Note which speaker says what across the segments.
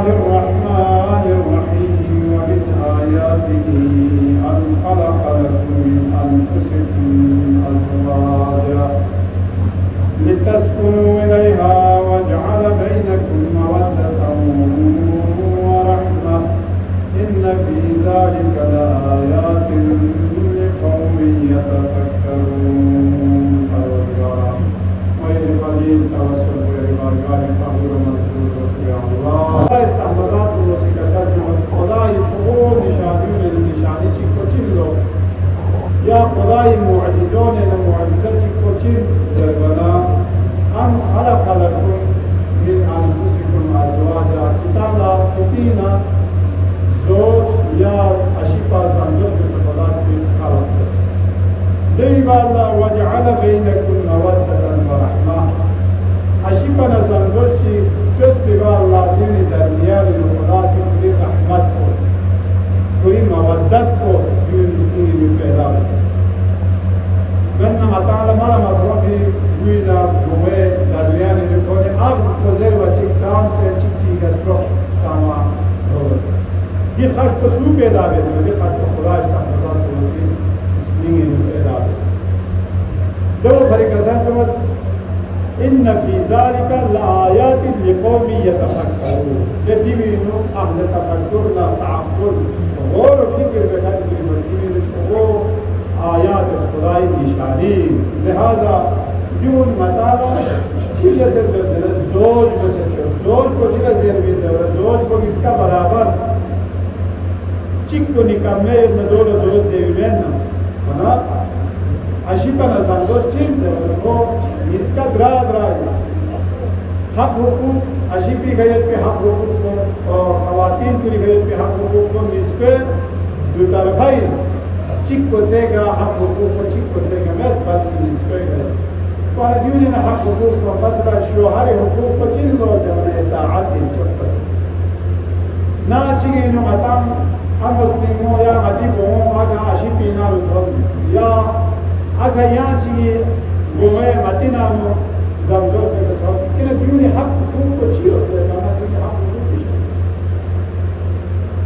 Speaker 1: الرحمن الرحيم ومن آياته أن خلق لكم من أنفسكم أزواجا لتسكنوا إليها وجعل بينكم مودة ورحمة إن في ذلك لآيات لقوم يتفكرون. وإذ قليل توسل بارگاه فخر منصور يا الله استحمدات وسكسات خدای شعور نشانیون نشانی چی کوچیلو یا خدای معجزون معجزه چی کوچیل دربنا ان خلق لكم من انفسكم ازواجا کتاب لا کتینا زوج یا اشیپا زنجر بس خدا سے خلق دیو الله وجعل بينكم مودة ورحمة اشیپا زنجر چی جس بگاه الله دینی در میان خدا سے کوئی رحمت کو کوئی مودت کو دین اسمی پیدا بسید من تعالی مالا مطلبی گویدا گوه در میان میکنه اب گذر و چیک سام سے چیک چیک استرو تمام دور دی خاص پسو پیدا بده دی خاص خدا استعمال توسی اسمی پیدا دو بھری کسان تو إن في ذلك لآيات لقوم يتفكرون. يدينو أهل تفكرنا تعقل غور فكر بكان بالمدين شعور آيات الخداي نشانين. لهذا يوم متالا چیز سے زوج بس زوج کو چیز زیر بھی دے زوج کو اس کا برابر چیک کو نکمے نہ دو زوج زیر لینا نا اشیپا نزندوش چیم دے کو اس کا درا حق حقوق اشیپی غیرت پہ حق حقوق کو اور خواتین کی غیرت پہ حق حقوق کو اس پہ دو طرفائی چیک کو سے گا حق حقوق کو چیک کو سے گا میں بات اس پہ گئے اور دیونے حق حقوق کو بس را شوہر حقوق کو چین لو جمع اطاعت انچوکت نا چیگی نو مطام ہم مسلموں یا عجیب ہوں آگا اشیپی نالو دھوم یا آگا یا چیگی گوئے مدینانو زمزور کے ساتھ کہ دیونے حق حقوق کو چی ہوتا ہے مانا دیونے حق حقوق کی شکل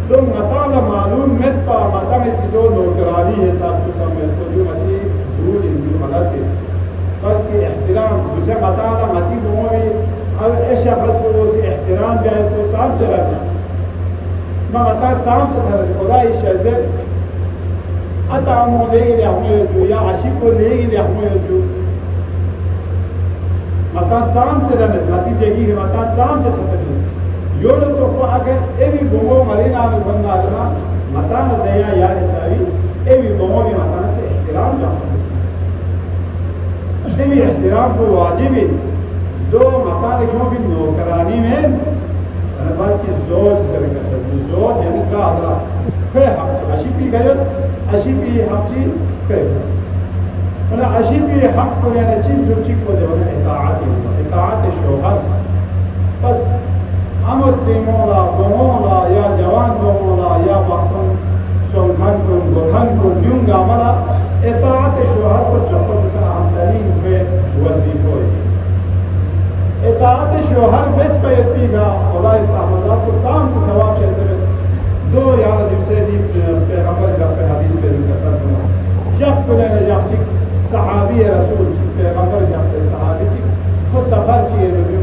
Speaker 1: لوگ مطالع معلوم مت پا مطلع سی جو نوکرانی حساب کے سامنے تو جو مطلع دول اندو غلط ہے بلکہ احترام دوسرے مطالع مطلع بموی ایشا خلق کو سے احترام جائے تو سام چلا ہے ما مطلع سام چلا ہے خدای شہزر اتعامو لے گی لحمل جو یا عشیق کو لے گی لحمل جو مطلع سام چلا ہے نتیجے کی مطلع سام چلا ہے یولو تو کو اگر ایوی بومو ملینا آنے بندہ آدھنا مطلع سیاں یا حسابی ایوی بومو بھی مطلع سے احترام جانا ایوی احترام کو واجبی دو مطلع کیوں بھی نوکرانی میں بلکہ زوج سرکر سکتے زوج یعنی کا آدھنا خواہ حق سے اشیپی گئے اشیپی حق چی خواہ انہا اشیپی حق کو لینے چیز جو چیز کو دے اطاعت شوہر بس مسلمولا بمولا یا جوان بمولا یا بخصن سنگھن کن گرہن کن نیونگا ملا اطاعت شوہر کو چپر سے اہم ترین ہوئے وظیف ہوئی اطاعت شوہر بس پیتی گا خدا استحمدات کو سام کی ثواب شہتے ہیں دو یاد جب سے دیب پیغمبر جب پہ حدیث پہ دن کسر دنا جب کلین جب چک صحابی رسول چک پیغمبر جب پہ صحابی چک خود سفر چیئے ربیو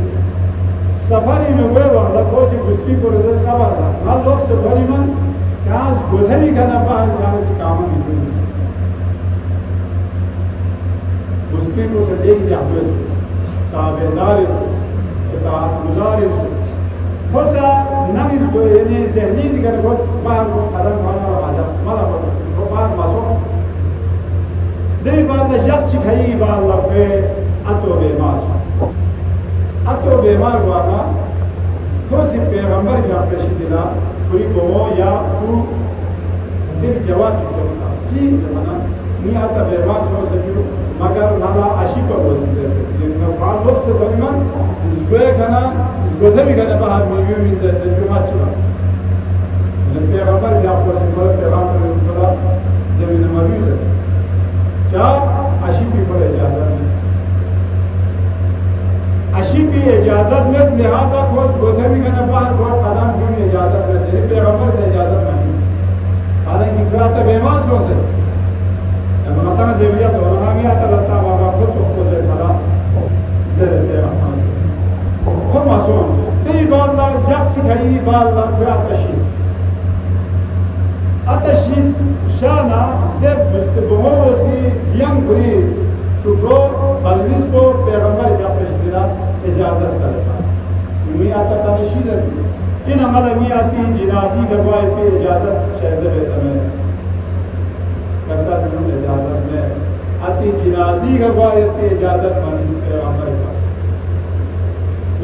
Speaker 1: سفری میں ہوئے وقت کوسی گستی کو رزس خبر رہا نال لوگ سے بھری من کہاں گدھری کا نباہ جانے سے کامن نہیں ہوئی گستی کو سے دیکھ دیا ہوئے سے تابعدار سے اطاعت گزار سے خوصا نمیز کو یعنی دہنیزی کرنے کو باہر کو قدم مانا راجہ مانا کو باہر ماسو دی بات جب چکھائی بار لگے اتو بے ماش اتو بیمار وانا کوسی پیغمبر جا پیشی دینا کوئی بمو یا تو دل جواب چکتا چی زمانا نی آتا بیمار شو سکیو مگر نالا عشی پر وزی جیسے لیکن قرآن وقت سے بلیمان زگوئے کنا زگوزے بھی کنا باہر ملیو من جیسے جو مات چلا لیکن پیغمبر جا پیشی دینا پیغمبر صدا جمعی نماریو ہے چاہ عشی پی پر اجازت نہیں اشی بھی اجازت میں لہذا کوئی گوزے بھی کنا باہر کوئی قدم بھی balla ve ateşiz şana dev boğozi yankuri şükro balvispo peygamber yapıştıra icazet çalıpa miyata tanışız in amala miyati cinazi gavai pe icazet şehde betame kasat nun icazet में आती जिनाजी गवाही पे इजाजत मानी पैगंबर का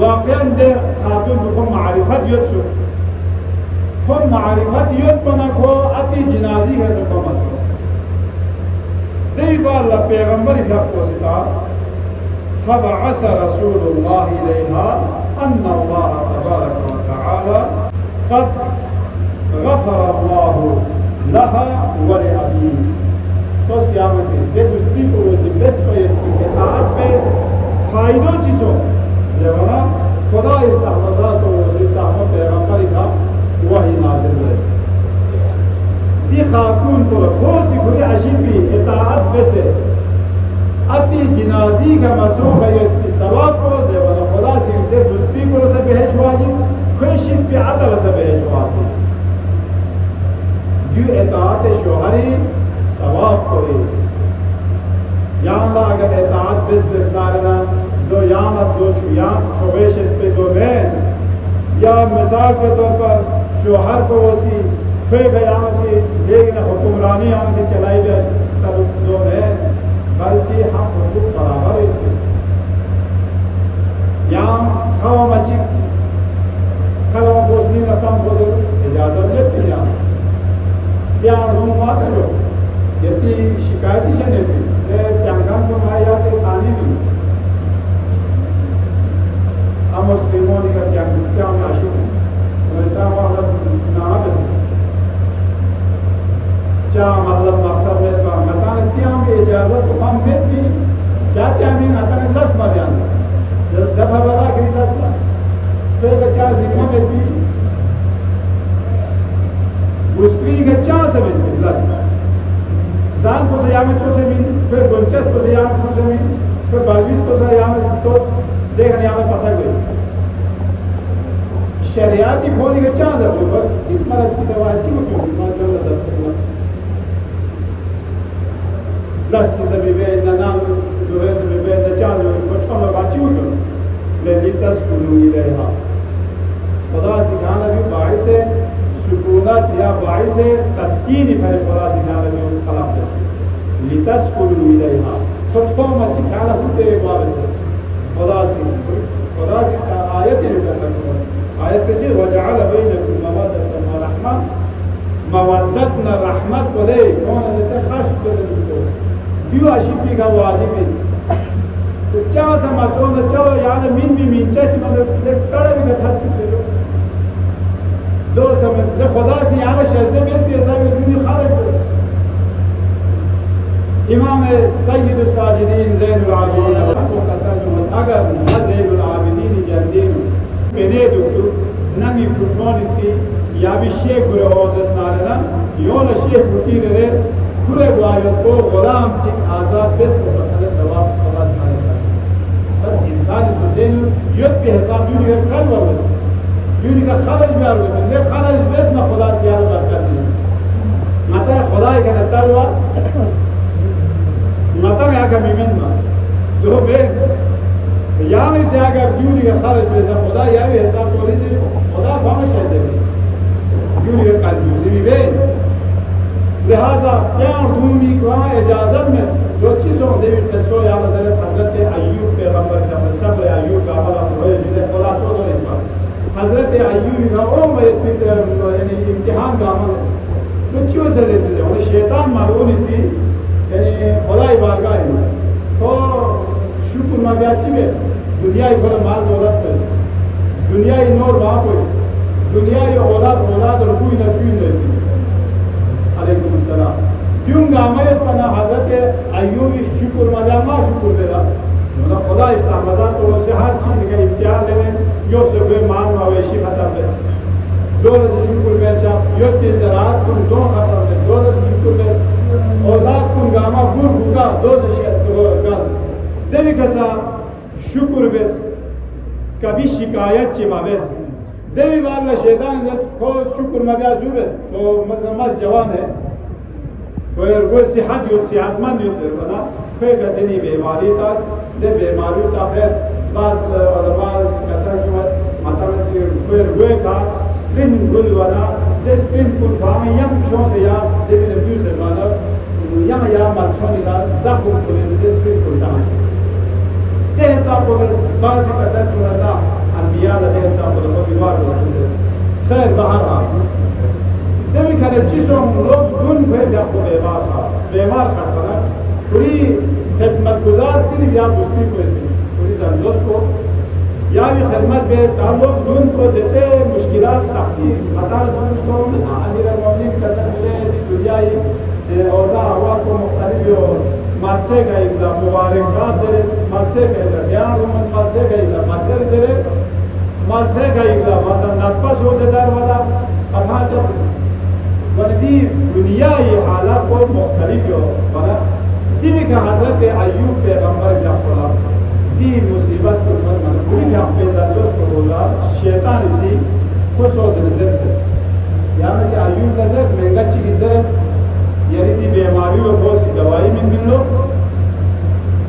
Speaker 1: वाक़यान दे खातून को मारिफत युद्ध सु को मारिफत युद्ध बना को आती जिनाजी का सब मसला दे बार पैगंबर का कोसिता फबअस रसूलुल्लाह इलैहा अन्न अल्लाह तबारक व तआला قد غفر الله لها ولأبيه तो सियाम से ये दूसरी को वैसे बेस पर ये आयत पे फायदों चीज़ों जब ना खुदा इस सहमता तो इस सहमत पैगंबर का वही नाज़िल है ये खातून को खोसी कोई अजीबी इताअत वैसे अति जिनाजी का मसूब है ये सवाब को जब ना खुदा से ये दूसरी को से बहस वाजिब कोई चीज़ पे अदल से बहस वाजिब ये इताअत शोहरी सवाब करे यहाँ अगर एताअत बिज़नेस नारना दो यहाँ दो यहाँ छोबेश इस पे दो बहन या मिसाल के तौर पर शोहर को वसी फिर यहाँ से लेकिन हुक्मरानी यहाँ से चलाई गई सब दो बहन बल्कि हम हुकूक बराबर है यहाँ खाओ मची खाओ बोझनी रसम को दो इजाज़त देती यहाँ रूम मात्र लो यदि शिकायत ही नहीं थी त्यांगम को माया से खाने भी हम मुस्लिमों ने का क्या में आशुक बोलता हुआ नाम क्या मतलब मकसद में का मतान क्या में इजाज़त तो हम में भी क्या क्या में मतान 10 मरियान जब हमारा कि 10 ना तो बच्चा जिम्मा में भी दूसरी का क्या समझ 10 जान को सयामत से भी फिर गुंचस को सयामत से भी फिर बालवीस को सयामत तो देखने यहाँ पता गई शरियाती खोली का चांद है वो बस इस मरज की दवा अच्छी होती है ना जो दस से भी बे ना नाम जो है से भी बे ना चांद कुछ कम लोग अच्छी होती है लेकिन दस को लूँगी रहेगा खुदा सिखाना भी बाहर से सुकूनत या बाई से तस्कीन ही पहले खुदा सिखाने में खलाफ है लितस को लूई रहेगा खुद को मत ख्याल होते हैं बाबे से खुदा से आयत है कसम आयत के जी वजाल बैनकुम मवद्दतन व रहमत मवद्दत न रहमत बोले कौन जैसे खास बोले तो दियो अशिपी का वाजिब है तो क्या समझो न चलो याद मिन भी मिन चैसे मतलब कड़े भी कथा से दो समय जब खुदा से यहाँ शहज़े में इसकी ऐसा भी दुनिया खारिज हो इमाम सय्यद साजिदीन ज़ैनुल आबिदीन को कसर अगर ज़ैनुल आबिदीन जंदीन मैंने दुखु नमी फुटबॉल सी या भी शेख बुरे औज़स नारना यों शेख बुटी रे पूरे वायद को गुलाम चिक आज़ाद बेस को पता सवाब खुदा नारना बस इंसान इस ज़ैन युद्ध पे हिसाब दुनिया कर वाला दुनिया का खारिज में आ रहा है ये खारिज बेस ना खुदा से याद बरकत है माता खुदा का नचार हुआ माता यहाँ का मिमिन मास दो बे यहाँ से अगर दुनिया का खारिज में ना खुदा यहाँ भी हिसाब तोड़ी से खुदा बामश है देखे दुनिया का दूसरी भी बे लिहाजा क्या दुनिया को इजाज़त में जो चीज़ों देवी तस्वीर या नज़र हज़रत अय्यूब पैगंबर का सब अय्यूब का हवाला हुए जिन्हें खुदा सो दो नहीं पाते हज़रत अय्यूब का ओ यानी इम्तिहान का अमल तो क्यों से लेते थे उन्हें शैतान मालूम इसी यानी खुदाई बारगाह है तो शुक्र मगाची में दुनिया ही बड़ा माल दौलत है दुनिया ही नूर बाप है दुनिया ही औलाद और कोई नफी नहीं अलैकुम सलाम क्यों गामयत पना हज़रत अय्यूब शुक्र मगामा शुक्र देगा मतलब खुदा इस मज़ार तो से हर चीज़ का इम्तिहान लेने यो से वे मान मवेशी खत्म है दो से शुक्र में चाह यो के ज़रात तुम दो खत्म है दो से शुक्र में औलाद तुम गामा गुर गुगा दो से शेत गल देवी कसा शुक्र बेस कभी शिकायत चिमा बेस देवी बार में शैतान को शुक्र मबिया जुबे तो मतलब मस जवान है कोई सेहत यो सेहतमंद यो बना कोई गदनी बीमारी था दे बीमारी था फिर बस और बाल कसर जो मतलब से कोई का स्ट्रिंग गुल वाला दे स्ट्रिंग गुल भाग यम जो से या दे ने व्यू से वाला यम या मछली का जाकुल को दे स्ट्रिंग गुल था दे हिसाब को बाल कसर जो ना अनबिया दे हिसाब को बीमार होते खैर बाहर आ देवी खाने चीज़ों लोग दुन भर जाते बीमार करता ना पूरी खिदमत गुजार सिर्फ या मुस्लिम को पूरी जंजोस को या भी खिदमत में ताल्लुक दुन को जैसे मुश्किलात साथी हताल दुन को अमीर मोमिन कसम ले दुनिया ये औज़ा हवा को मुख्तलिफ हो माचे का इल्ला मुबारकबाद जरे माचे का इल्ला ज्ञान उम्मत माचे का इल्ला माचे जरे माचे का इल्ला माचा नत्पा सोचदार वाला अथा जब वरदी दुनिया ये हालात को मुख्तलिफ हो बना दिवी का हज़रत अय्यूब पैगंबर जाफरा दी मुसीबत को मन पूरी यहाँ पे ज़रूरत को बोला शैतान इसी को सोच नजर से यहाँ में से अय्यूब नजर महंगा चीज़ यानी दी बीमारी और बहुत सी दवाई में मिल लो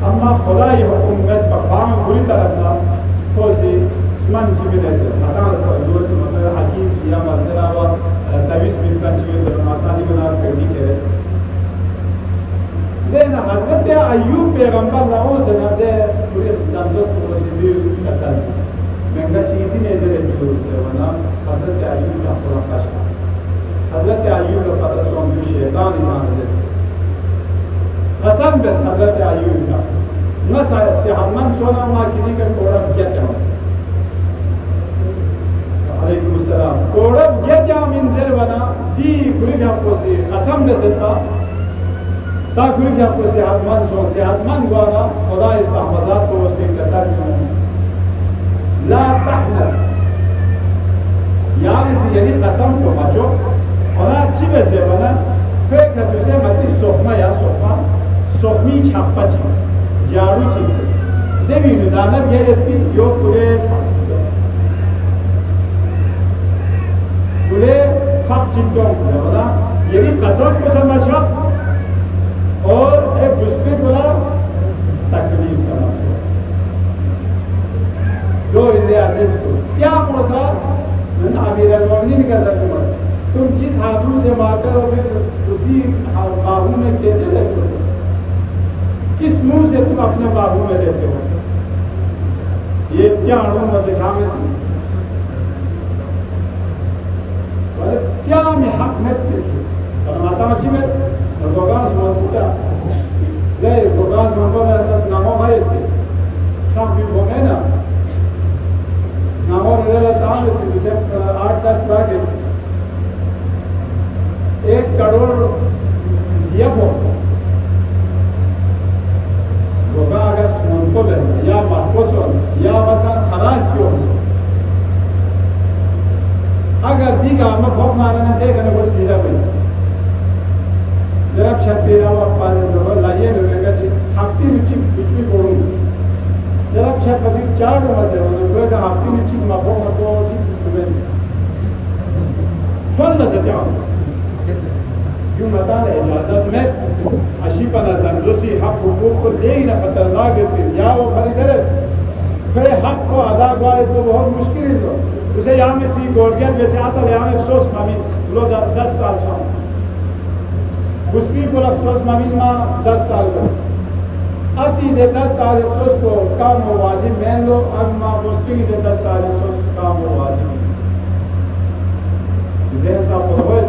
Speaker 1: अम्मा खुदा ये हुकूमत पकवान बुरी तरह ना को सी स्मन चीज़ नजर हटा रहा है जो मतलब हकीम या मसला व तवीस मिनट का चीज़ तो आसानी बना करनी है लेकिन हज़रत अय्यूब पैगंबर लाओ से ना दे पूरे जंजों को सीधी कसर महंगा चीज़ नहीं जरे जो वरना हज़रत अय्यूब का पूरा कष्ट हज़रत अय्यूब का पता सोम जो शैतान इमान दे कसम बस हज़रत अय्यूब का न से हमन सोना माँ किसी का कोड़ा क्या चाहो अलैकुम सलाम कोड़ा क्या चाहो मिंजर बना दी पूरी आपको से कसम बस था ताकि आपको सेहतमंद वाला खुदा इस मज़ाक को से कसर ला तहनस यानी से यानी कसम को बचो खुदा अच्छी वैसे बना फिर कहते से मती सोखमा या सोखमा सोखमी छापा छी जाड़ू छी देवी निदानत ये इतनी यो पूरे हक चिंतों बना यदि कसम को समझा और एक दूसरे को तकलीफ समझो दो इंद्रिया अजीज को क्या मोसा मैंने अमीर मोमिनीन का सकूँ तुम जिस हाथों से मारते हो फिर उसी बाहू में कैसे लेते हो किस मुंह से तुम अपने बाहू में लेते हो ये क्या अणु में से खामे से क्या मैं हक में पूछूं और माता मच्छी में Gogas mamputa, deh gogas mamputa atas nama baik, sampai bagaimana? Nama orang tahu itu bisa 8-10 lagi, 1 crore दिया हो, गोगा अगर सुनतो ले, या मार्कोसन, या मसान खलास क्यों? अगर दिगा हम बहुत मारने देगा ना वो सीधा बने जरा छत्तीरा वापस जो लाये लोगों का हफ्ते में चिप उसमें कोड़ूं जरा छत्तीरी 4 मत है लोगों का हफ्ते में चिप मापो मापो चिप तुम्हें छोड़ ना सकते हो क्यों मता है इजाज़त में अशी पना जंजोसी हक हुकूक को ले ही ना खतरनाक है फिर या वो खरी करे फिर हक को अदा करे तो बहुत मुश्किल है उसे यहाँ में सी गोल्डियन वैसे आता है यहाँ में अफसोस मामी लो 10 साल से उसकी को अफसोस मामी माँ 10 साल का अति दे 10 साल अफसोस को उसका मुवाजिब मैं लो अब माँ मुश्किल दे 10 साल अफसोस का मुवाजिब इधर सब बोले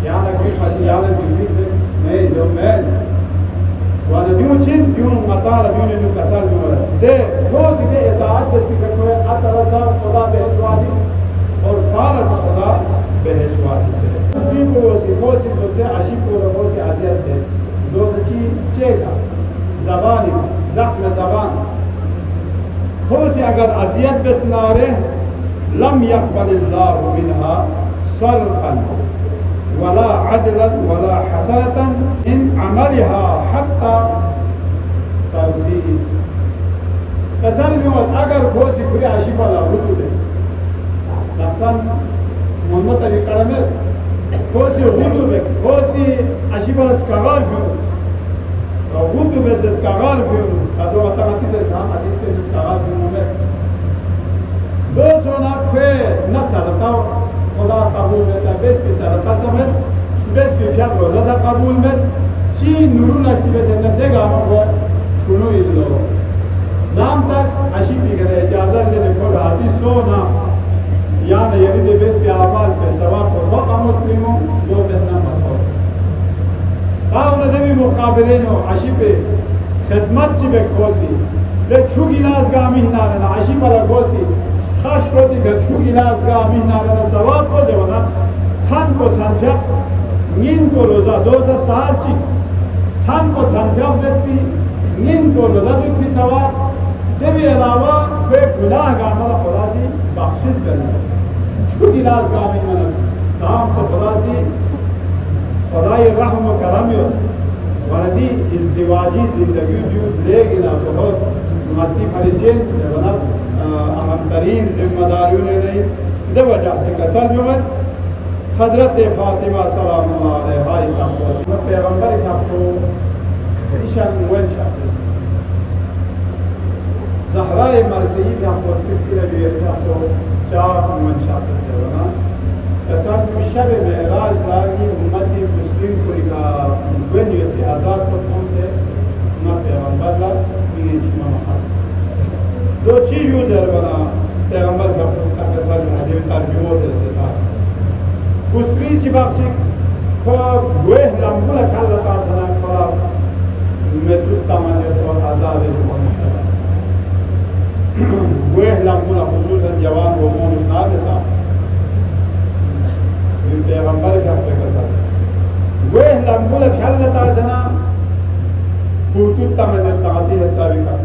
Speaker 1: यहाँ लगी फंसी यहाँ लगी नहीं जो मैं वाले न्यू चिन न्यू मता न्यू न्यू कसर न्यू दे दो सीधे इताअत दस्ती करते हैं अतरसा खुदा बेहसवादी और फारस खुदा बेहसवादी उसकी को से आशिक को से आज़ियत है दो सच्ची चेका ज़बानी ज़ख्म ज़बान हो से अगर आज़ियत बेसनारे लम यक़बलिल्लाहु मिनहा सर्फ़न वला अदलन वला हसनतन इन अमलिहा हत्ता तर्ज़ीज़ कसर में अगर हो से पूरे आशिक वाला हुदूद है Laksan Muhammad Ali Karamel Kosi Hudu be Kosi Ashibala Skagar Fiunu Hudu be se Skagar Fiunu Kado Atamati se Kam Hadis ke Skagar Fiunu me Do sona kwe na sadaka Khoda qabul me bes ki sadaka samet bes ki fiat roza qabul me chi nuru nasibe se ne dega mo शुरू इल्लो नाम तक अशी भी करे इजाजत दे देखो राजी सो ना या न यदि दे बेस पे आवाज पे सवाब को वक्त मुस्लिमों दो बहना मसो काउन दे भी मुकाबले नो अशी पे खिदमत ची बे कोसी ले छुगी नाज गा मिहना ना अशी वाला कोसी खास प्रोति के छुगी नाज गा मिहना ना सवाब को दे वना सान को छांजा नीन को रोजा दो से सात ची सान को छांजा बेस भी नींद को लज़्ज़त की सवाब देवी अलावा वे गुनाह गाना खुदासी बख्शिश करना छुटी नाज गामी मन साम से खुदासी खुदाई रहम करम यो वरदी इज़्दिवाजी जिंदगी जो लेगी ना तो बहुत मत्ती फरिचें बना अहम तरीन जिम्मेदारियों ने नहीं दे वजह से कसर जो है हज़रत फ़ातिमा सलामुल्लाह अलैहा का पैगंबर को ईशान वन शादी ज़हरा मरज़ी भी हमको किसकी रबियत है हमको चार वन शादी करना ऐसा मुशब मेराज लागी उम्मती मुस्लिम को लिखा बनियत आज़ाद को कौन से ना पैगंबर ला ये चीज़ महा दो चीज़ यूज़र बना पैगंबर का पुस्तक ऐसा जो हजम तर्जुमा देते था कुस्त्री चिबाक्षी को वे लम्बुल खालता सना खला में तुत्ता मने तो आज़ाद है वे लम्बुल खुसूसन जवान वो मोन उस्ताद सा ये पैगंबर का पैगंबर वे लम्बुल खालता सना तुत्ता मने ताती है साबिका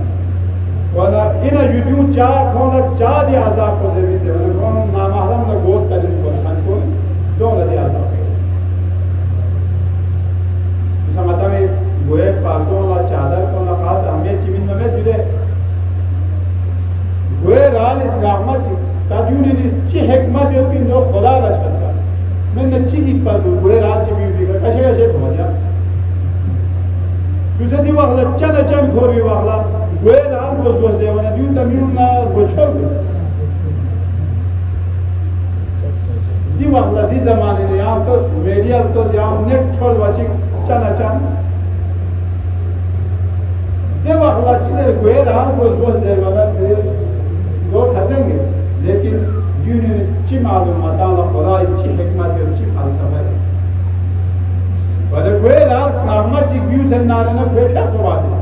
Speaker 1: वाला इन जुदियों चा खोना चा दे आज़ाद को ज़रूरी थे वाला कौन नामाहरम ना गोश्त करें को संको दो लगे आज़ाद समझता है वो पार्टों वाला चादर को ना खास हमें चिमिन में जुड़े वो राल इस गामा ची ताजूनी ची हिकमत यो कि जो खुदा रचता मैं नच्ची की पर वो राल ची भी का कशे कशे हो जा दूसरे दी वाला चन चन खोरी वाला वो राल को दोस्त है वाला यूं तमियों ना वो छोड़ दी वाला दी ज़माने ने यहाँ तो मीडिया तो यहाँ नेट छोड़ वाची चन चन ये वाला चीज़ वो राल को दोस्त है वाला फिर दो हंसेंगे लेकिन यूं ची मालूमात आला खुदा ची हिकमत और ची फलसफा है वाले वो राल सामना ची व्यू से नारे ना फिर क्या तो बात है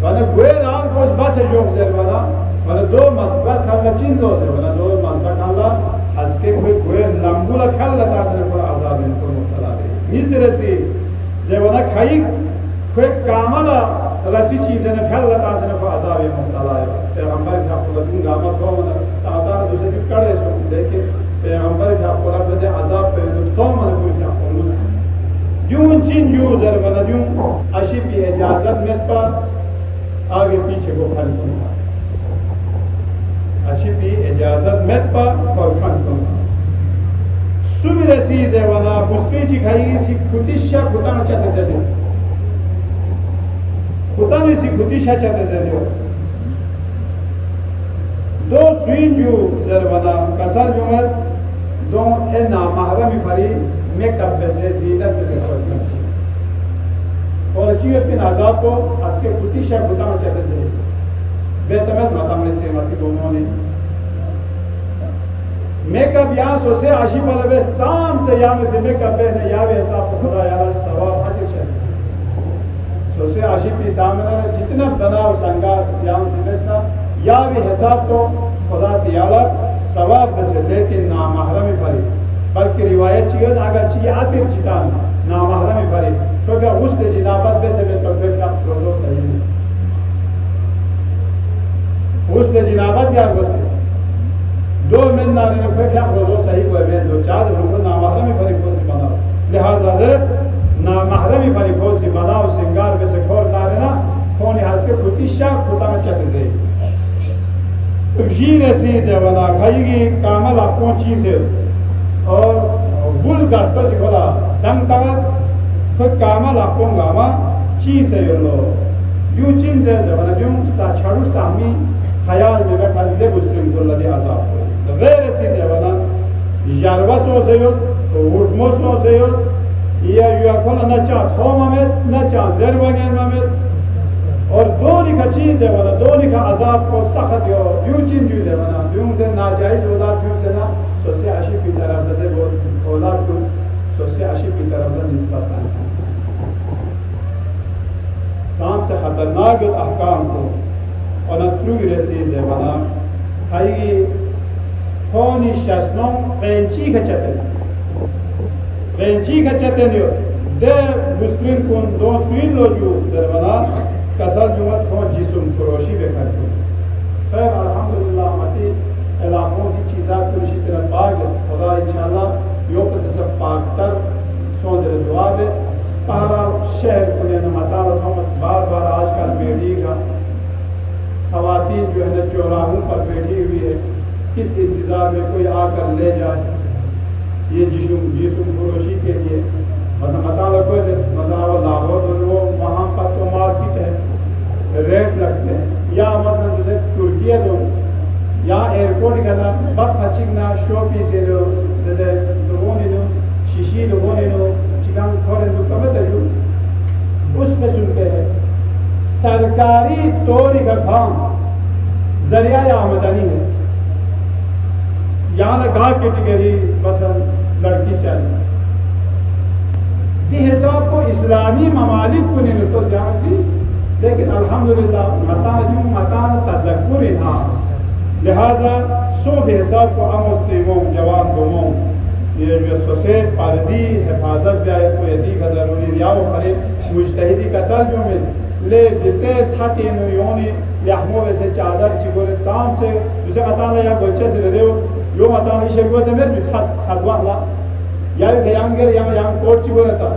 Speaker 1: वाले वो राल को बस जोक से वाला दो मस्बत खाला चीन दो से वाला दो मस्बत खाला हंसके कोई वो लंबुला खाला ताज़ने को आज़ाद इनको मुक्तला दे मिस्र से जब वाला खाई कोई कामला रसी चीज़ें ने फैल लता से ने को आज़ाद मुक्तला है पैगंबर का खुदा गामा को वाला ताता दूसरे की कड़े सो लेकिन पैगंबर का खुदा बदे आज़ाद पे तो मन को क्या बोलूं यूं चीन जो जर वाला यूं अशी भी इजाज़त में पर आगे पीछे को फल किया अशी भी इजाज़त में पर और फल किया सुमिर सीज़ है वाला मुस्लिम जी खाई सी खुदिशा खुदा न चाहते चले खुदा ने सी खुदिशा चाहते चले दो स्वीन जो जर वाला कसर जो है दो ए नामहरम फरी मेकअप से जीनत से करते और चीज़ अपने आज़ाद को असके खुदिशा खुदा न चाहते चले बेतमत मातामने से मत दोनों ने मेकअप यहाँ सोचे आशी वाला बे शाम से यहाँ में से मेकअप बे ने यहाँ भी हिसाब को खुदा यार सवाब हाजिर चले सोचे आशी भी सामने जितना बनाव संगार यहाँ से बेचना यहाँ भी हिसाब तो खुदा से यार सवाब बसे लेकिन नामहरम भरी बल्कि रिवायत चाहिए अगर चाहिए आतिर चितान नामहरम भरी तो क्या उसने जिनाबत बसे में तो फिर क्या रोज़ो सही नहीं उसने जिनाबत क्या उसने दो में नारे ने फिर क्या रोज़ो सही हुए में दो चार लोगों नामहरम भरी कोई बनाओ लिहाजा हज़रत नामहरम भरी कोई बनाओ सिंगार में से खोर नारे ना कौन हंस के खुदिशा खुदा में चले जाए जीर सी जवना खाएगी कामल आपको चीज है और बुल गाटो से खोला दंग तगत तो कामल आपको गामा चीज है लो यूं चिन जवना यूं साचारू सामी ख्याल में बैठा ले मुस्लिम को लदे आजाद हो तो वेरे सी जवना यारवा सो से हो तो उर्मो सो से हो या युवा को न चा थोमा में न चा जरवा में और दो लिखा चीज है वाला दो लिखा अजाब को सख्त यो यूं चिन जू है वाला यूं दे नाजायज औलाद यूं से ना सोसे आशी की तरफ दे वो औलाद को सोसे आशी की तरफ दे निस्बत है सांप से खतरनाक अहकाम को और नत्रू रसीज है वाला हाईगी कौनी शस्नों पेंची का चते नियो दे मुस्लिम को दो सुई लो जो दरवाना कसर जुमत को जिस्म फरोशी बेकार को खैर अल्हम्दुलिल्लाह मती इलाकों की चीज़ा कुछ तरह बाग खुदा इंशाल्लाह यो कुछ सब पाकतर सोच दुआ बे तारा शहर को ने मता थॉमस बार आजकल बेड़ीगा खवातीन जो है चौराहों पर बैठी हुई है किस इंतजार में कोई आकर ले जाए ये जिस्म फरोशी के लिए मतलब लाहौर वो वहाँ पर तो मार्केट है रेट लगते हैं या मतलब जैसे तुर्की तो या एयरपोर्ट का ना बक हचिंगना शॉपी से लो जैसे लोगों ने लो शीशी लोगों ने लो चिकन खोरे तो कब तक उसमें सुनते हैं सरकारी चोरी का काम जरिया आमदनी है यहाँ लगा कैटेगरी पसंद लड़की चाहिए ये हिसाब को इस्लामी ममालिक को नहीं तो सियासी लेकिन अल्हम्दुलिल्लाह मतान तज़क्कुर था लिहाजा सो हिसाब को हम मुस्लिमों जवान दोनों ये जो सोसे पर्दी हिफाजत भी आए को यदि का ज़रूरी रियाव करे मुजतहिदी कसर जो में ले जिसे छाती नो योनी याहमो वैसे चादर चिगोरे ताम से जिसे बताना या बच्चे से ले यो बताना इसे वो तो मेरे छादवा ला यार कयांगर या कोट चिगोरे था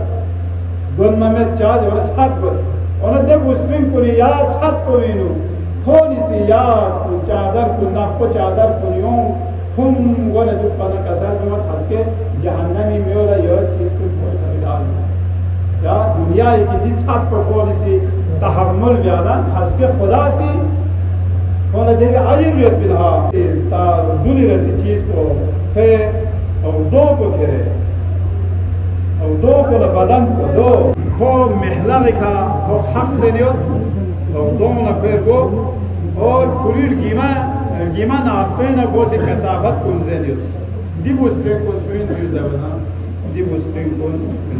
Speaker 1: गुन में चार्ज और सात पर और दे मुस्लिम को या सात को नो होनी सी या चादर को ना को चादर को यूं हम वो ने जो पना कसर जो हंस के जहन्नमी में और ये चीज को कोई खरीदार या दुनिया की दिन सात पर होनी सी तहम्मुल ज्यादा हंस के खुदा सी और देगा अजीब बिना ता दुनिया ऐसी चीज को है और दो को घेरे और दो को बदन को दो खो महला लिखा खो हक से लियो और दो न फिर वो और पूरी गिमा ना आपे न वो से कसाफत कुल से लियो दी मुस्लिम को सुइन भी जबना दी मुस्लिम को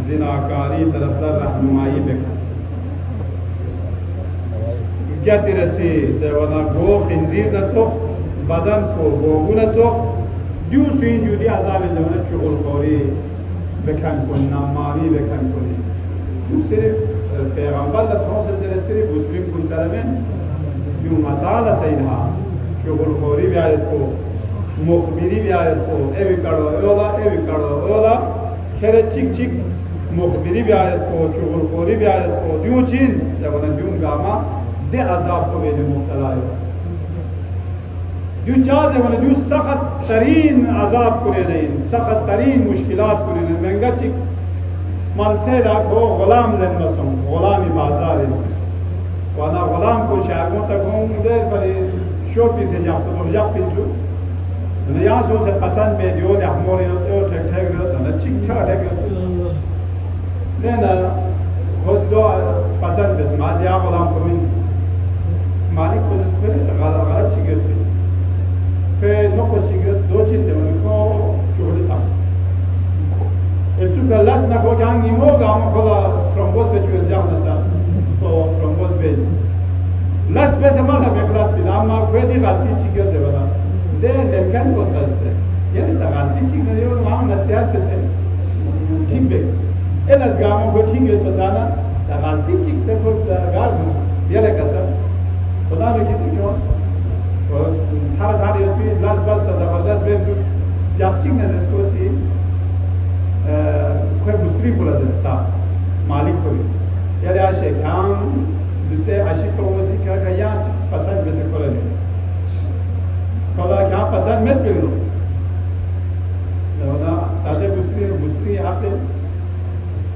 Speaker 1: जिनाकारी तरफदार रहनुमाई बेका क्या तेरे से जवाना गो खिंजीर न चोख बदन को गोगु न चोख यूं सुइन जुदी आजाब जवाना चुगल कोरी बेखान को नामारी बेखान को सिर्फ पैगंबर लथों से सिर्फ मुस्लिम को चला में यूं मताल सैदा चुगल कोरी भी आयत को मुखबिरी भी आयत को एवी कड़ो ओला खेरे चिक चिक मुखबिरी भी आयत को चुगल कोरी भी आयत को यूं चीन जवाना यूं गामा दे अजाब को मेरे मुब्तला है यूं चाहे वाले यूं सख्त तरीन अजाब को ले नहीं सख्त तरीन मुश्किलात को ले महंगा चिक मल से को गुलाम लेन मसों गुलामी बाजार है वाला गुलाम को शायरों तक होंगे पर शोपी से जाप तो जाप पिंचू नया सो से पसंद में जो ले हमोरे तो ठक ठक ना चिक ठक ठक लेना होसलो पसंद बस मा दिया गुलाम को मालिक को फिर गलत चीज़ फिर नो को चीज़ दो चीज़ को चुहलता Itu kelas nak kau jangan imo gam kalau trombos betul jangan nasa तो trombos bel las bese mala beklat din amma kwedi galti chikiyo de bana de lemkan ko sas yani ta galti chikiyo yo mam nasihat bese ठीक बे एलस गाम को ठीक है तो जाना ta galti chik te ko gal yele kasa खुदा ने कितनी क्यों और हर धार ये भी लास्ट बस जबरदस्त बे जास्टिंग ने इसको सी कोई मुस्लिम बोला जाता मालिक को यार आज शेखान दूसरे आशिक को वो सी क्या कहीं पसंद में से खोले खोला क्या पसंद मत पिलो ना ताजे बुस्त्री आते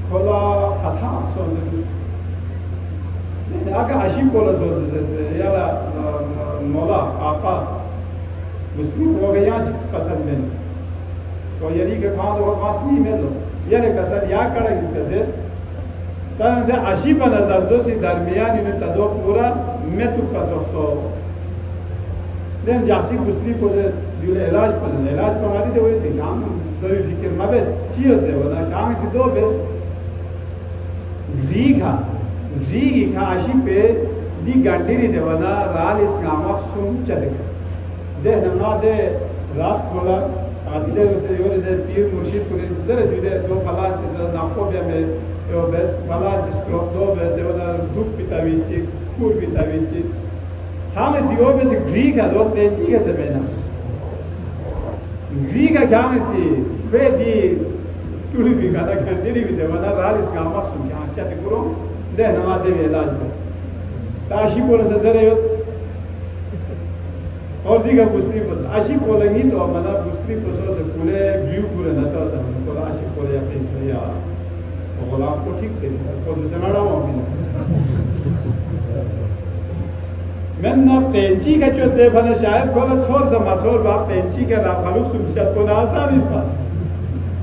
Speaker 1: खोला खता सोचे आका अशी बोला सोचे याला मौला आका बुस्त्री हो गया पसंद में तो यानी के खान और पास नहीं मिलो यानी कसर या कड़ा इसका जेस तांते अशी पण नजर जोशी दरमियान में तदो पूरा मैं तू का सो देन जासी बुस्त्री को जो इलाज पर मारी दे हुए थे काम दो फिक्र मबस चियो से वना काम से दो बस रीगी खा अशी पे दी गंडीरी दे वना राल इस्लाम सुम चले दे ना दे रात खोला आदि से यो दे पीर मुर्शिद को दे जुदे दो फला चीज नाको में यो बस फला चीज दो बस वना दुख पिताविची कुर पिताविची हम इस यो बस ग्रीक है दो तेजी के से बेना ग्रीक का क्या में सी फेदी टूरी भी का गंडीरी भी दे वना राल इस्लाम सुम क्या चाहते करो दे ना दे इलाज ताशी बोल से जरे और दिगा बुस्त्री बोल आशी बोलेंगी तो मना बुस्त्री पोसो से पूरे व्यू पूरे न तो हमको आशी बोले या पेंशन या तो बोला आपको ठीक से तो दूसरा ना हो मैं ना पेंची का जो से बने शायद बोला छोड़ समाचोर बाप पेंची के ना फालू सुबह को ना आसानी था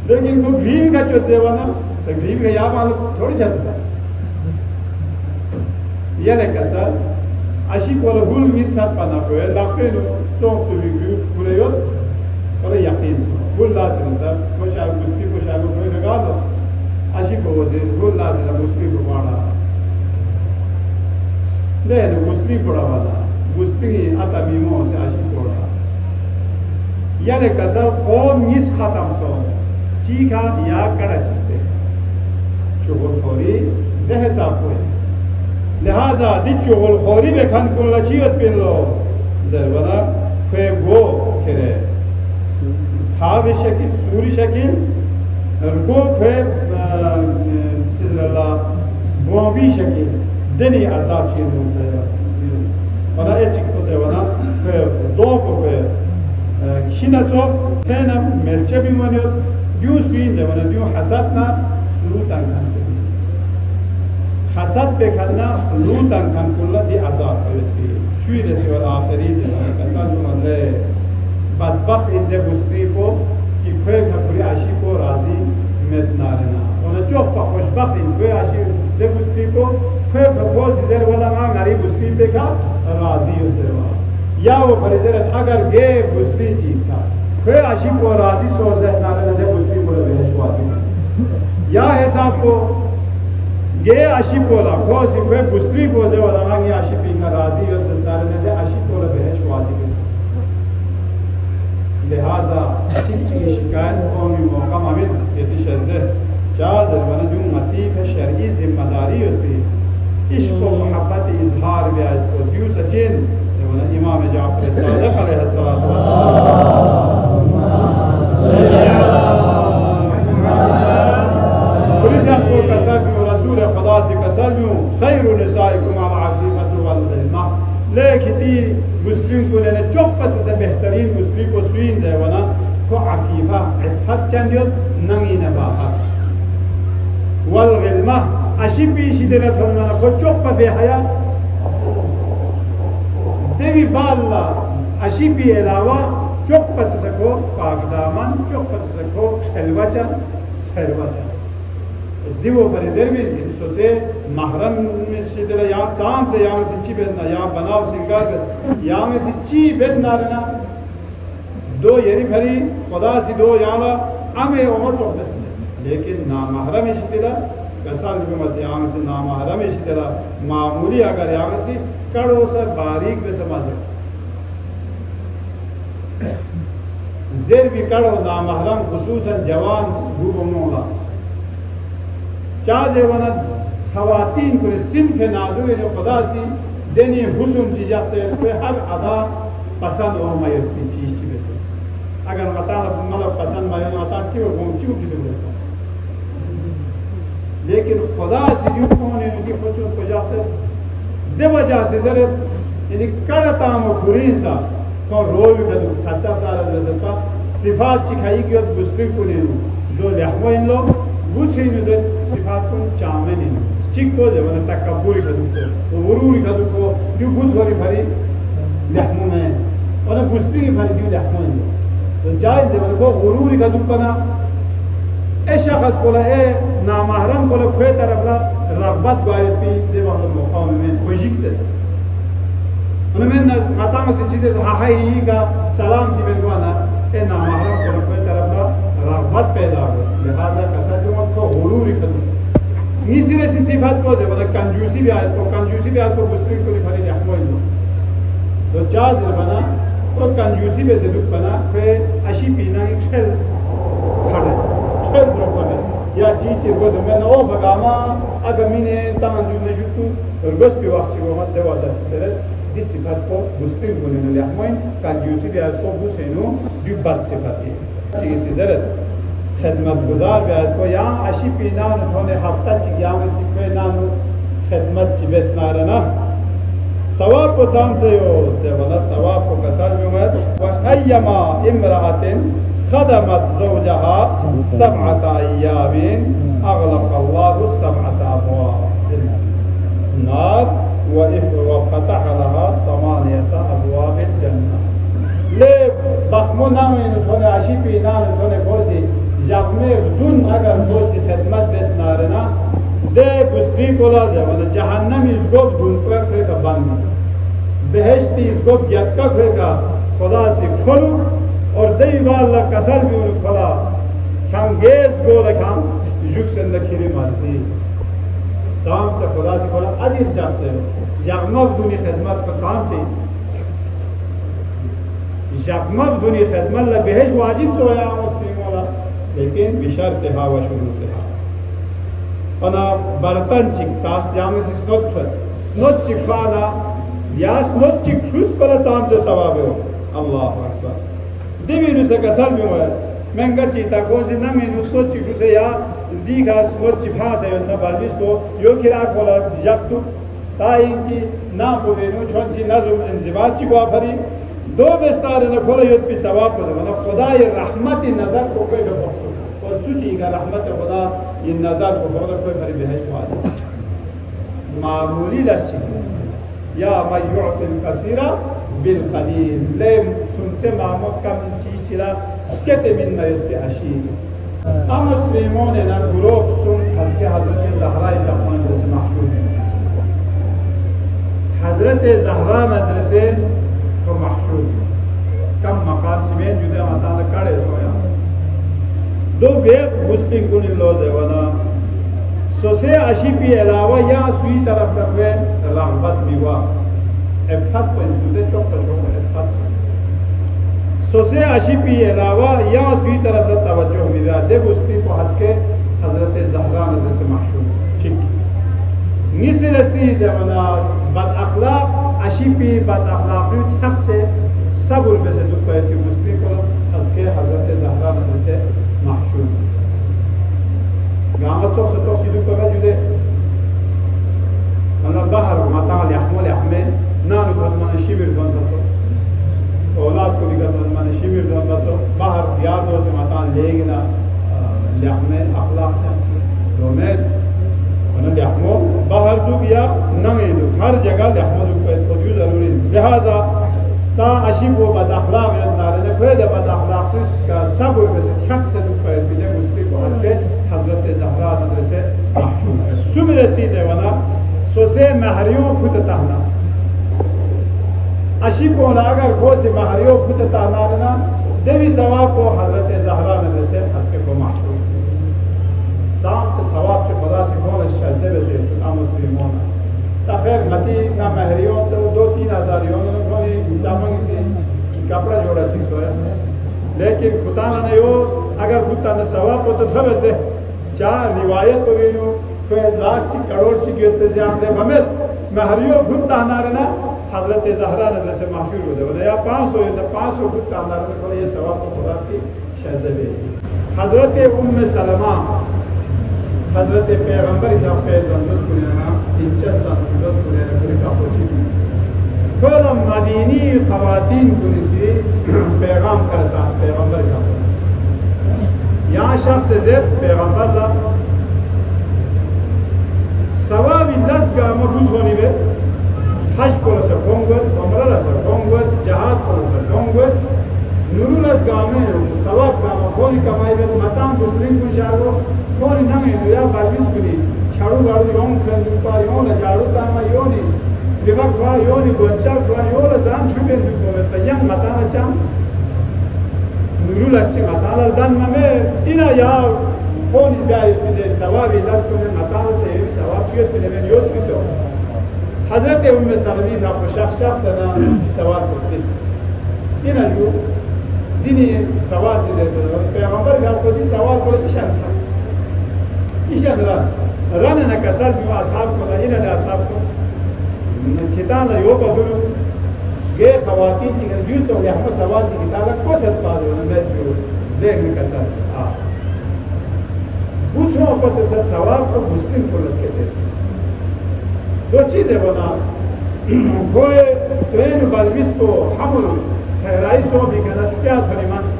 Speaker 1: लेकिन वो ग्रीव का जो से बना तो ग्रीव का या मालूम थोड़ी चलता ये लेकर सर अशी कोला गुल मीत साथ पना को है लाफे नो चौक तो भी पूरे यो और यकीन गुल लासे ना कोशाल बुस्ती कोशाल कोई लगा लो अशी को वजह गुल लासे ना बुस्ती को पाना ले नो बुस्ती पड़ा वाला बुस्ती आता बीमो से अशी पड़ा ये लेकर सर ओ मिस खत्म सो चीका या कड़ा चिते चोगल खोरी देह साफ कोई लिहाजा दिच्चो गोल खोरी में खान को लचियत पिन लो जरवना फे गो करे हावे शकील सूरी शकील गो फे सिद्रला बोबी शकील दनी अजाब चीज होता है वना एक चीज तो जरवना फे दो को फे खिना चोफ फे ना मिर्चे भी मनियो यूं स्वीन जरवना यूं हसद ना लूटा खान حسد بکنه لوتن کن کلا دی عذاب کرده چوی رسول آخری جنان کسان جمله بدبخت اینده بستری کو که کوی کپوری عشی کو راضی مد نارنا اونا چوب پا خوشبخت این کوی عشی ده بستری کو کوی کپوسی زیر ولا ما نری بستری بکا راضی ہوتے وا یا وہ پریزرت اگر گے بستری چیز کا کوی عشی کو راضی سوزه نارنا ده بستری کو بهشواتی یا حساب کو ये आशी बोला खोसी कोई बुस्त्री बोझे वाला मांगी आशी पी का राजी और जस्तार में दे आशी बोला बहश वाजी के लिहाजा चिंची शिकायत कौमी मौका मामिल ये शज़्दे चाज़ वना जो मती का शर्ई जिम्मेदारी होती इश्क़ व मोहब्बत इज़हार ब्याज को दियो सचिन वना इमाम जाफ़र सादिक़ अलैहिस्सलातु वस्सलाम रसूल खुदा से कसलूं खैर निसाइकुम अल अज़ीमत वल इल्मा लेकिती मुस्लिम को ने चौपत से बेहतरीन मुस्लिम को सुइन जाए वना को अकीफा इफ़त चंदियो नंगी नबाहा वल इल्मा अशिबी शिदरत होना को चौप बेहया देवी बाल्ला अशिबी अलावा चौपत से को पाकदामन चौपत से को खलवचा सरवचा दिवो परिजर में सोचे महरम में सिदरा या शाम से या में ची बेदना या बनाव सिंगार बस या में ची बेदना रहना दो येरी भरी खुदा से दो याला अमे उमर चौबस लेकिन ना महरम सिदरा कसाल में मत या में से ना महरम सिदरा मामूली अगर या में से कड़ो से बारीक में समझ जेर भी कड़ो ना महरम खुसूसन जवान भूख मोला चाहे वना ख़वातीन को सिंफ नाजुर जो खुदा सी देनी हुस्न चीज़ से हर अदा पसंद और मायूर की चीज़ चीज़ से अगर मता मतलब पसंद मायूर मता ची वो घूमची की तो लेकिन खुदा से यूँ कौन है उनकी हुस्न को जा से दे वजह से जरे यानी कड़ता मो बुरी सा तो रोल कदू खच्चा सारा जैसे सिफात चिखाई की और बुस्त्री को नहीं दो लहमो इन लोग बुझ ही नहीं सिफात को चामे नहीं चिक को जब ना तकबूरी कदू को उरूरी कदू को जो बुझ वाली भरी लहमो में और बुस्त्री की भरी जो लहमो इन तो जाए जब को उरूरी कदू पना ए शख्स बोला ए नामहरम बोला खुए तरफ ला रगबत गायब पी दे वाला मकाम में खुशिक से उन्होंने माता में से चीजें हाई का सलाम जी में गुआना ए नामहरम बोला खुए तरफ ला रगबत पैदा हो लिहाजा कैसा जो उनको हुरूरी कदू नीसिरे सी सिफात को जे बोला कंजूसी भी आए तो बुस्त्री को लिखा ले हको इन तो चार बना और कंजूसी में से दुख बना फिर अशी पीना एक खेल खड़े खेल ब्रोकर या चीज को तो मैं ओ भगामा अगर मैंने तांजू ने जुटू और बस पे वक्त को मत देवा दस तरह इस सिफात को बुस्त्री को लेने ले हमें कंजूसी भी आज को बुसेनो दुबत सिफात है चीज जरूरत खिदमत गुजार भी आज को यहाँ अशी पीना उन्होंने हफ्ता चिकिया में सिखे ना खिदमत चिबेस नारना सवाब को साम से हो जब वाला सवाब को कसर में है वहयमा इमरातिन खदमत ज़ौजहा सबअत अय्यामिन अग़लक़ अल्लाहु सबअत अबवाब नार व फ़तह लहा समानियत अबवाब जन्नह ले बखमुना में थोड़े आशी पीना थोड़े बोसी जगमे दुन अगर बोसी खिदमत बेस नारना दे बुस्त्री कोला जब जहन्नम इसको दुन पर का बंद बेहश्त इसको यक्का का खुदा से खोलू और दई वाला कसर भी उन खोला हम गेस गोल हम जुग से नखीरी मारती शाम से खुदा से खोला अजीज जा से जगमग दुनी खिदमत का काम से जगमग दुनी खिदमत ला बेहश वाजिब सोया मुस्लिमों ला लेकिन बिशर्त हा व शुरूत हा अना बर्तन चिकता यामी से स्नोट चिकवाना या स्नोट चिकशुस पर चाम से सवाब हो अल्लाह अकबर देवी नुसे कसर भी हुआ महंगा चीता कौन सी ना मैं स्नोट चिकशु से या दी का स्नोट चिपा से ना बालिश तो यो खिराक बोला जब तू ताई की ना बोले नो छोन ची नज़म इंजिबात ची को आफरी दो बेस्तार ने खोला युद्ध भी सवाब को जमाना खुदा ये रहमत नज़र को कोई लोग और सुची का रहमत खुदा ये नज़र को बहुत कोई बड़ी बहस बात मामूली लच्छी या मयुअतिल कसीरा बिल कलील ले सुनसे मामू कम चीज चिला स्केते मिन नयत अशीर हम मुस्लिमों ने ना गुरोह सुन हज़रत हज़रत ज़हरा इब्राहिम जैसे महशूर है हज़रत ज़हरा मदरसे को महशूर कम मकाम में जुदे माता ने कड़े सोया दो बेग मुस्लिम को निलोज़ है वना सोसे अशीपी अलावा या सुई तरफ रखवे रहमत दिवा एफत को इंसुते चौक एफत सोसे अशीपी अलावा या सुई तरफ तवज्जो मिला दे मुस्लिम को हंस के हज़रत ज़हरा मदरसे महशूर ठीक निसर सी जमाना बद अखलाक अशीपी बद अखलाकी हक से सब उनमें से दुख है कि मुस्लिम को हंस के हज़रत ज़हरा मदरसे महशूर गाँव चौक सीधु कर जुदे मतलब बाहर माता लहमो लहमे ना मन शिविर बन तो औलाद को भी कहते मन शिविर बन तो बाहर यार दो से माता लेगी ना लहमे अखलाक तो मैं मन लहमो बाहर दुख या नंगे दुख हर जगह लहमो दुख है तो जरूरी लिहाजा ता अशी को बद अखलाक नारे ने खुद बद अखलाक का सब में से हक से दुख है बिना मुस्लिम को हंस के हज़रत ज़हरा मदरसे महशूर है सुमिर सी जवाना सोसे महरियों खुद ताना अशी को अगर को से महरियों खुद ताना ना देवी सवाब को हज़रत ज़हरा मदरसे हंस के को महशूर शाम से सवाब से खुदा से कौन शहदे से सुना मुस्लिमों ताखिर मती ना महरियों तो 2-3 हज़ार यों जामंगी से कपड़ा जोड़ा चीज होया लेकिन खुदा ने यो अगर खुदा ने सवाब को तो थबते चार रिवायत को वेनु कोई लाख ची करोड़ ची गिरते से आंसे भमेत महरियों खुदा नारना हज़रत ज़हरा नजर से महशूर हो जाए या 500 खुदा नारना को ये सवाब को खुदा से शहदे हज़रत उम्मे सलमा हज़रत पैगंबर इस्लाम पे जंदुस कुलेना इंचस जंदुस कुलेना पूरी का पोची كل مديني خواتين كنسي پیغام کرتا اس پیغمبر کا यहाँ शख्स زید پیغمبر لا ثواب لس گام روز ہونی بے حج پر سے کونگل عمرہ سے کونگل جہاد پر سے کونگل نور لس گام ثواب گام کونی کمائی بے متام گسرین کو شارو کونی نمی یا بالیس کنی چھڑو گاڑو یوم چند پا یوم لجارو تاما یونی دیوک شوا یونی بچا شوا یون زان چوبین دوکو تیم متانا چام نور لس چی متانا دن ممه اینا یا کونی بیایی بده ثوابی لس کنه متانا سے ایوی ثواب چویت بده من یوت بیسو حضرت ام سلمی ناکو شخص نا ثواب بکتیس اینا جو دینی ثواب چیزه سنو پیغمبر گام کو دی ثواب کو ایشان تھا ایشان ران نکسر بیو اصحاب کو اینا دا اصحاب کو کتان یو پدولو گے خواتین چیزن جو تو یحمد ثواب چی کتالا کوسد پادو نمید جو دیکھ نکسر پوچھو پتہ سے ثواب کو مسلم کو لسکتے دو چیزیں بنا کوئی ترین بلویس کو حمل خیرائی سو بھی کہ نسکیات خلیمان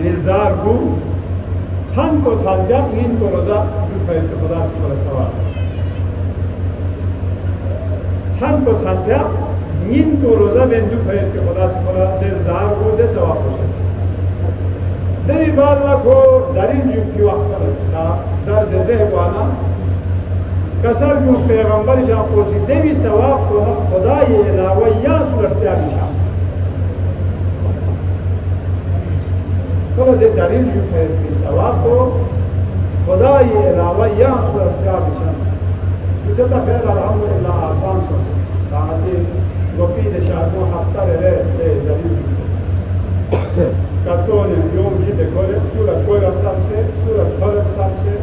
Speaker 1: انزار گو چھن کو چھانجاب نین کو رضا جو پیت خدا سے خدا سوال چھن کو چھانجاب نین کو رضا بین جو پیت خدا سے خدا انزار گو دے سواب خوشے دری بارلا کو دارین جو کی وقت در دزے وانا کسر جو پیغمبر جا پوسی دیوی ثواب کو خدای علاوہ یا سورتیابی شام کل دے دلیل جو پیغمبر ثواب کو خدای علاوہ یا سورتیابی شام اسے تا خیر الحمدللہ آسان سو تاہتی گوپی دے شاہدوں ہفتہ رہے دلیل کتسون یوم جیتے کولے سورت کوئرہ سام سے سورت خلق سام سے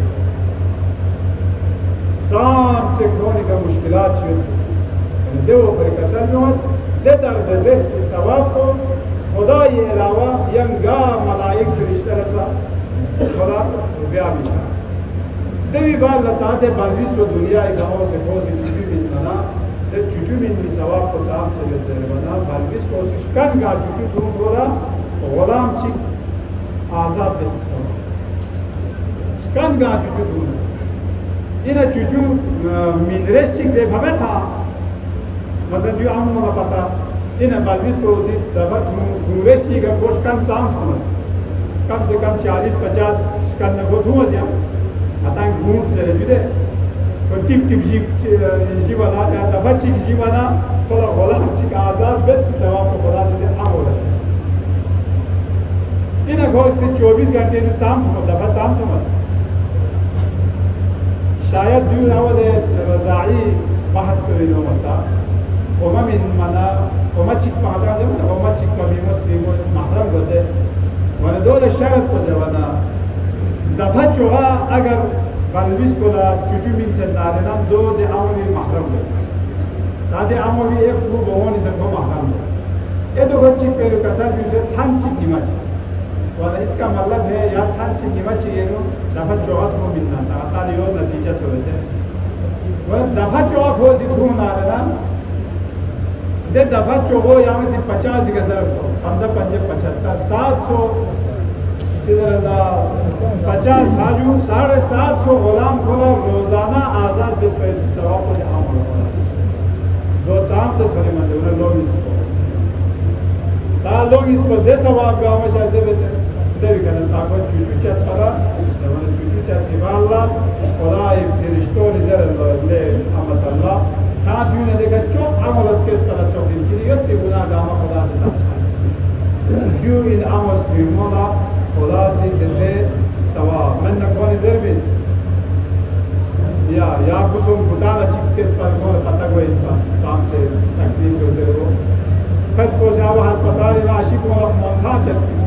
Speaker 1: سام سے کھونے کا مشکلات چیز دیو پر کسر نوت دے در دزہ سے ثواب کو خدای علاوہ ینگا ملائک فرشتہ رسا خدا ربیہ بیشا دیوی بار لطاعتے برویس کو دنیا اگاہوں سے خوزی چوچو من منا دے چوچو من بھی ثواب کو سام سے لطر بنا برویس کو سشکن گا چوچو تون بولا غلام چک آزاد بس ثواب شکن گا چوچو تون اینا چوچو مینرس چیک زیب ہمیں تھا مثلا جو عمو منا پتا اینا بلویس کو اسی دفعہ دورس چیک ہے کوش کم سام تھونا کم سے کم 40-50 شکن نگو دھوا دیا اتاں گھونٹ سے رجو دے تو ٹپ ٹپ جیوانا یا دفعہ چیک جیوانا خلا غلام چیک آزاد بس ثواب کو خدا سے دے عمو رشد اینا گھوش سے 24 گھنٹے نو سام تھونا دفعہ سام تھونا شاید دیو نواد رضاعی بحث کریں ہوتا اوما من منا اوما چک پاہتا ہے اوما چک کبھی مسلم محرم ہوتے وانا دول شرط کو جوانا دفع چوغا اگر بلویس کو لا چوچو من سے دارنا دو دے عموی محرم ہوتے تا دے عموی ایک شروع بہونی سے کو محرم ہوتے اے دو گھر چک پیرو کسر بیو سے چھان چک نیما چک وانا اس کا مطلب ہے یا چھان چک نیما چکے نو دفع چوغا تو ملنا تا تالیو نتیجہ ہوتے وانا دفع چوغا کھوزی کھون آرنا دے دفعہ چوغو یہاں سے 50 گزر 15-75 700 سیدر اللہ 50 حاجو 750 غلام کھولا روزانہ آزاد بس پہ سواب کو جہاں ہونا دو چام سے تھوڑی مندے انہیں لوگ اس کو تا لوگ اس کو دے سواب گاؤں میں شاید دے بسے دے بھی کرنے تاکہ چوچو چت پڑا دوانا چوچو چت کبا اللہ خدای فرشتو نظر اللہ لے احمد اللہ خاص بیونه دیگر چوب عمل از کس پر چوب این کلیت دیگونا گاما خدا سے تاچھائی جو این عمل بیمونا خدا سے دزے سوا من نکوانی ضربین یا کسوم کتانا چکس کس پر گونا پتا گوئی سام سے تکلیف جو دے رو خد کو جاو ہسپتالی ناشی کو منخا چلتی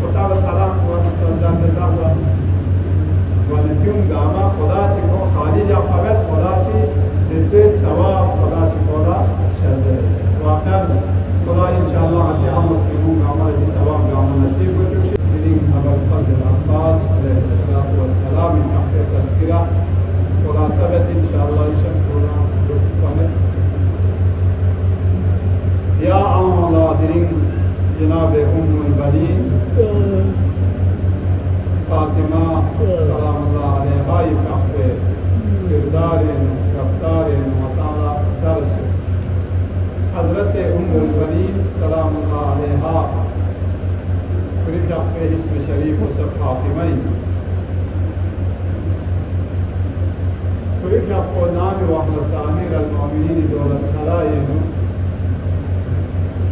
Speaker 1: کتانا سلام کو دان دزا ہوا ونکیون گاما خدا سے کو خالی جا قبت خدا سے دلسے ثواب خدا سے خدا شہد ہے واقعا خدا انشاءاللہ آتی ہم مسلمون کا عمل کی ثواب کا عمل نصیب کو چکشی دلیم ابو الفضل العباس علیہ السلام ان تحت تذکرہ خدا ثبت انشاءاللہ انشاءاللہ मोमिनीन जनाब उम्मुल बनीन फातिमा सलामुल्लाह अलैहा के किरदार रफ्तार मताला दर्स हजरत उम्मुल बनीन सलामुल्लाह अलैहा के इसम शरीफ व सब फातिमा आपको नाम वसामिर अलमोमिनीन दौलत सराय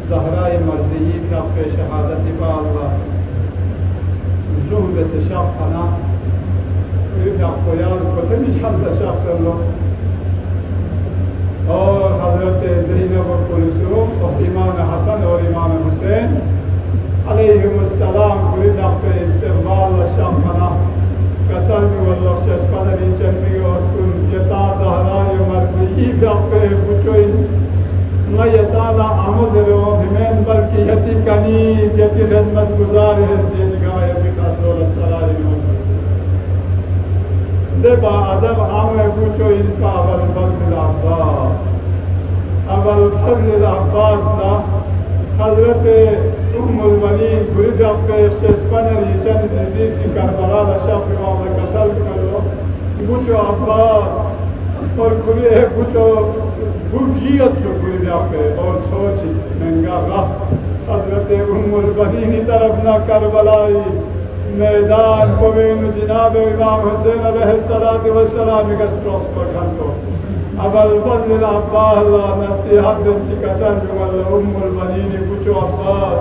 Speaker 1: ज़हराए मर्ज़ी के आपके शहादत बाल्ला जुहद से शाफ़ना आपको याद पता नहीं चलता शख्स लो और हज़रत ज़ैनब कुलसूम और इमाम हसन और इमाम हुसैन अलैहिमुस्सलाम आपके इस्तेमाल शाफ़ना कसर में वल्लाह चस्पा चंदी और तुम यता ज़हराए मर्ज़ी आपके बुचोई न यताला आमद रो हिमेन बल्कि यति कनीज यति खिदमत गुजार है से निगाह बिका दौलत सराय दे बा अदब आमे पूछो इनका अबल फजल अब्बास ना हजरत उम्मुल बनीन गुरिज आपके स्टेस्पनरी चंद ज़ीज़ी करबला शफ़ इमाम कसल करो पूछो अब्बास और खुले पूछो बुर्जियत से गुरिज आपके और सोच नंगा हजरत उम्मुल बनीन की तरफ ना करबलाई मैदान कोवेन जनाब इमाम हुसैन अलैहिस्सलातु वस्सलाम का स्ट्रोस पर घंटो अबल फजल अब्बास नसीहत की कसम वल्ला उम्मुल बनीन पूछो अब्बास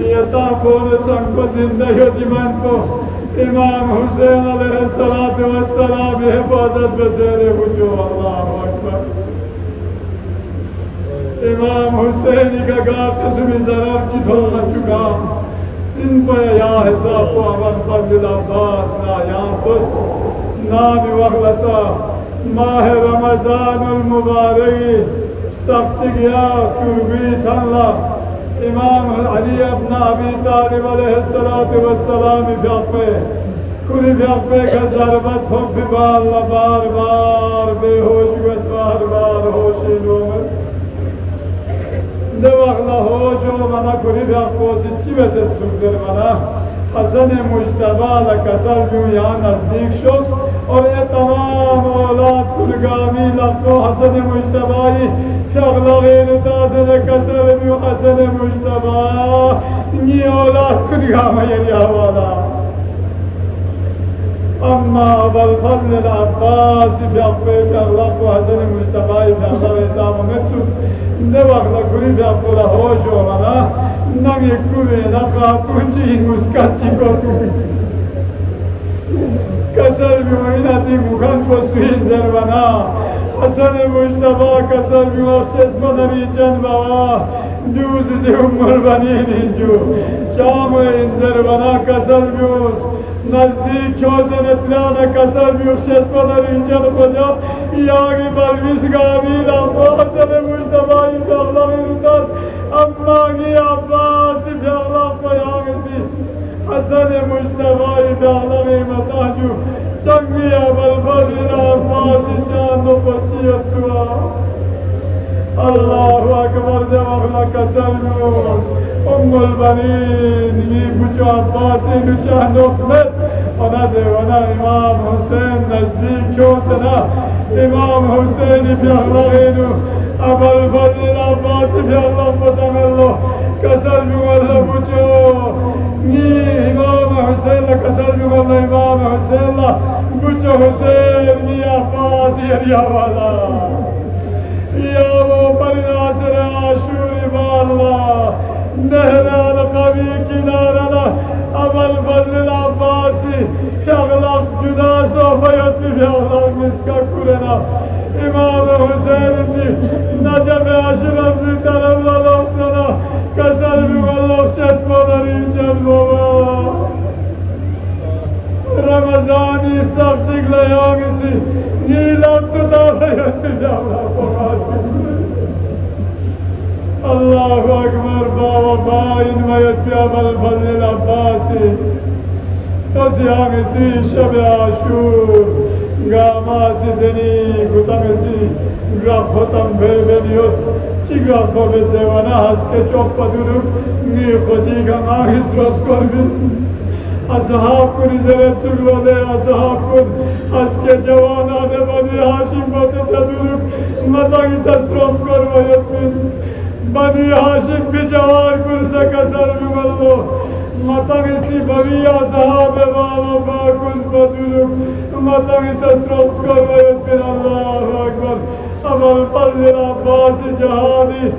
Speaker 1: ये ताफोन संको जिंदगी मन को इमाम हुसैन अलैहिस्सलातु वस्सलाम हिफाजत बसेरे पूछो अल्लाहु अकबर इमाम हुसैन का गात में जरर चिढ़ोना चुका इन पर या हिसाब को अबल फजल अब्बास ना या तुस ना भी वगलसा माह रमज़ानुल मुबारक सख्त गया चुबी छल्ला इमाम अली अपना अबी तालिब अलैहिस्सलातु वस्सलाम पे कुल पे का ज़रबत हो बार बार बेहोश हुए बार होशी लोग देवगला होश हो मना कुल को सिच्ची वैसे सुगजर मना हसन मुज्तबा कसर भी यहाँ नज़दीक शोस और ये तमाम औलाद कुलगामी लफ्ज़ों हसन मुज्तबाई शगला गैर ताज़े कसर भी हसन मुज्तबा ये औलाद कुलगामा ये हवाला अम्मा अबल फजल अब्बास फियाक़े शगला को हसन मुज्तबाई शगला गैर ताज़े मचु देवगला कुल को होश हो मना नंगे कुए ना खातूची मुस्काची को कसर भी वहीनाती मुखान को सुहीन जरवाना हसन मुज्तबा कसर भी वस्तेस मदरी चंद बाबा जूस से उम्मुल बनीन इंजू चाम इन जरवाना कसर भी नजदीक चौसे नतराना कसर भी वस्तेस मदरी चंद बजा यागी बलविस गावी लापो हसन मुज्तबा इफ़ाक़ला गिरतास अम्मा की अब्बास इफ़ाक़ला को यागी हसन मुज्तबा इफ़ाक़ला मताजू चंगी अबल फजल अब्बास चांदो बच्चियत हुआ अल्लाहु अकबर देवगला कसलूस उम्मुल बनीन ये बुचो अब्बास इन चांदो में वना इमाम हुसैन नज़दीक क्यों सना इमाम हुसैन इफ़ाक़ला गिनु अबल फजल अब्बास इफ़ाक़ला मतमल्लो कसल भी वल्ला बुचो इमाम हुसैन कसर भी वल्ला इमाम हुसैन बुचो हुसैन या पास या वाला या वो परिनासर आशूरी वाला नहरान कवी किनारा अबल फजल अब्बासी शगला जुदा सोफयत भी शगला जिसका कुरेना इमाम हुसैन सी नजब अशरफ सी तरफ ललोसना कसर भी वल्ला शस्पदरी चल बाबा रमज़ानी सख्त लयांगसी नीलम तुदाफयत भी शगला पगासी अल्लाहु अकबर बाबा इन मयत अबल फजल अब्बासी तसियांगसी शब आशूर गामासी दनी गुतंगसी ग्राफतम बेबेनियोत Chigra kobe zewana haske çok padunuk ni khoji ka mahis ros korbin ashab kun izere suglode ashab kun haske jawana de bani hashim bote zadunuk matagi sastros kormayotmin bani hashim bi javar kun se kasar bimallo matagi si baviya sahabe valo bakun badunuk matagi sastros kormayotmin Allahu Akbar Amal Fadl Abbas Jihadi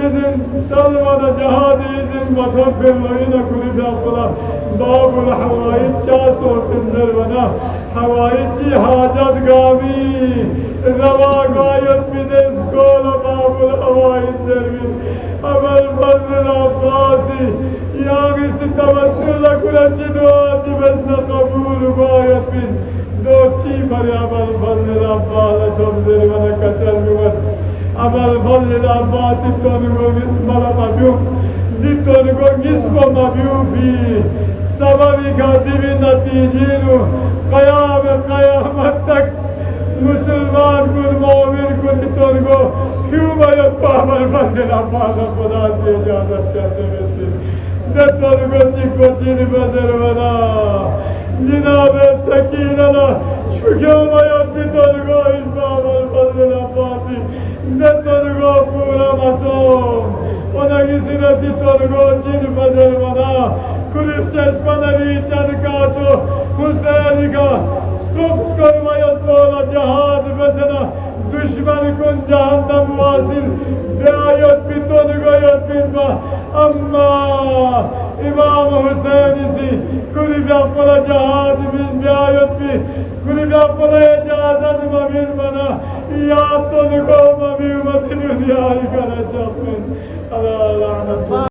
Speaker 1: izin salvada Jihadi izin matafir loyina kulübe akla Babul Havayit Çasor Pinzervana Havayitçi Hacat Gami Rava gayet bidez kola Babul Havayit Zervin Amal Fadl Abbasi Yağisi tavassüla kulaçı duacı besne kabul gayet bin Doçi Amal Fadl Abbas'a çok zervana kasar güven Amal Fadl Abbas'ı tonugo ismala mabiyum Di tonugo ismo mabiyum bi Sababi katibi naticinu Kıyamet tak Müslüman kun, mu'min kun tonugo Küba yapma Amal Fadl Abbas'a Kuda se icazet şartı versin De tonugo çiko çini bezervana Cenab-ı Sakina'na şükürmeye bir tonugo ilmi Amal Fadl Abbas'ı Ne tonugo puramasın Ona gisinesi tonugo çini bezervana Kuliş çeşmeleri içeni kaço Hüseyin'e strop skormayot bola cihad mesela Düşman kun cehennem vasil Beayot bir tonugo yot bilma Amma İmam-ı Hüseyin'isi Kulüp yapmana cihad bin beayot bir Kulüp yapmana icazet ma bilmana Ya tonugo ma bilma dünyayı kanaşak bin Allah lanet